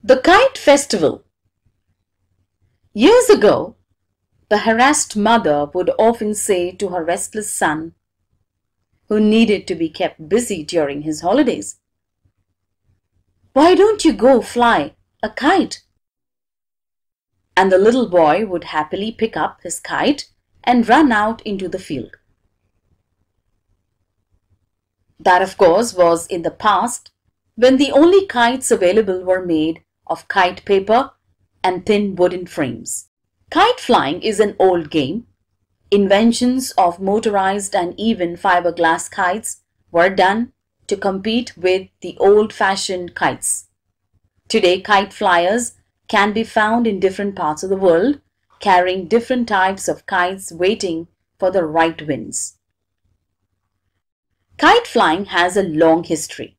The Kite Festival. Years ago, the harassed mother would often say to her restless son, who needed to be kept busy during his holidays, "Why don't you go fly a kite?" And the little boy would happily pick up his kite and run out into the field. That, of course, was in the past, when the only kites available were made of kite paper and thin wooden frames. Kite flying is an old game. Inventions of motorized and even fiberglass kites were done to compete with the old-fashioned kites. Today, kite flyers can be found in different parts of the world, carrying different types of kites waiting for the right winds. Kite flying has a long history.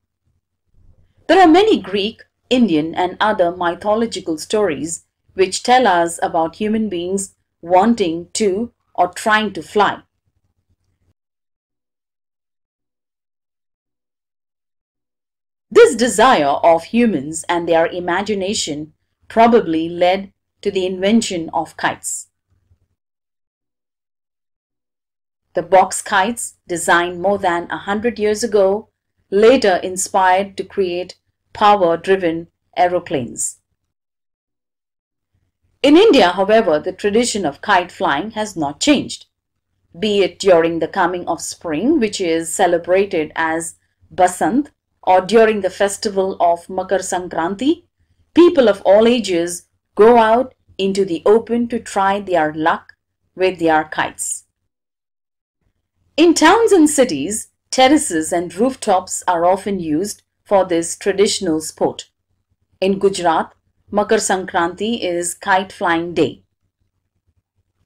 There are many Greek, Indian and other mythological stories which tell us about human beings wanting to or trying to fly. This desire of humans and their imagination probably led to the invention of kites. The box kites, designed more than 100 years ago, later inspired to create power-driven aeroplanes. In India, however, the tradition of kite flying has not changed. Be it during the coming of spring, which is celebrated as Basant, or during the festival of Makarsankranti, people of all ages go out into the open to try their luck with their kites. In towns and cities, terraces and rooftops are often used for this traditional sport. In Gujarat, Makarsankranti is Kite Flying Day.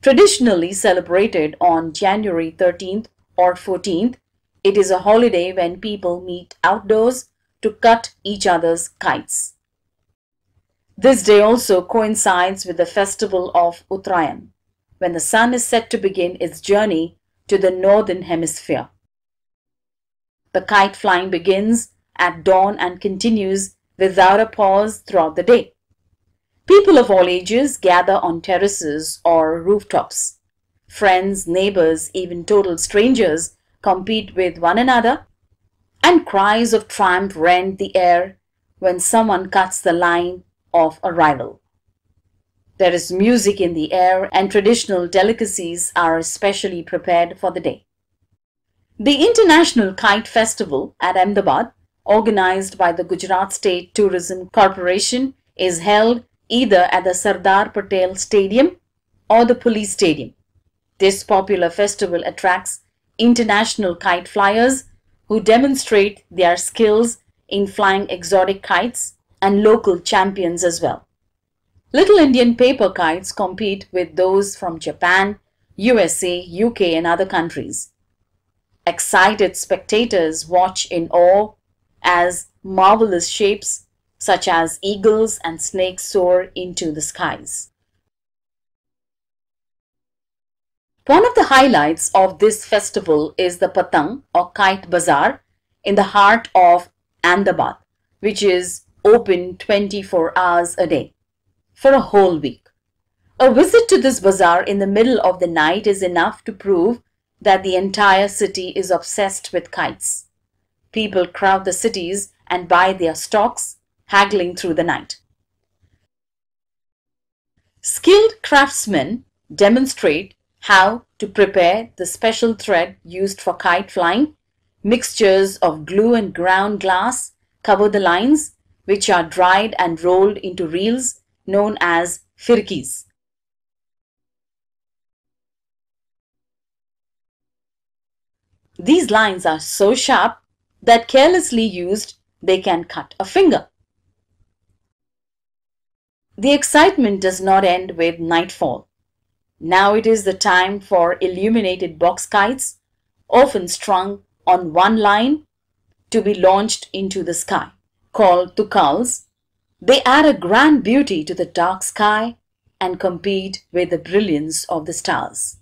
Traditionally celebrated on January 13th or 14th, it is a holiday when people meet outdoors to cut each other's kites. This day also coincides with the festival of Uttarayan, when the sun is set to begin its journey to the northern hemisphere. The kite flying begins at dawn and continues without a pause throughout the day. People of all ages gather on terraces or rooftops. Friends, neighbors, even total strangers compete with one another, and cries of triumph rend the air when someone cuts the line of a rival. There is music in the air and traditional delicacies are especially prepared for the day. The International Kite Festival at Ahmedabad, organized by the Gujarat State Tourism Corporation, is held either at the Sardar Patel Stadium or the Police Stadium. This popular festival attracts international kite flyers who demonstrate their skills in flying exotic kites and local champions as well. Little Indian paper kites compete with those from Japan, USA, UK and other countries. Excited spectators watch in awe as marvelous shapes such as eagles and snakes soar into the skies. One of the highlights of this festival is the Patang or Kite Bazaar in the heart of Ahmedabad, which is open 24 hours a day for a whole week. A visit to this bazaar in the middle of the night is enough to prove that the entire city is obsessed with kites. People crowd the cities and buy their stocks, haggling through the night. Skilled craftsmen demonstrate how to prepare the special thread used for kite flying. Mixtures of glue and ground glass cover the lines, which are dried and rolled into reels known as firkis. These lines are so sharp that carelessly used, they can cut a finger. The excitement does not end with nightfall. Now it is the time for illuminated box kites, often strung on one line, to be launched into the sky. Called tukals, they add a grand beauty to the dark sky and compete with the brilliance of the stars.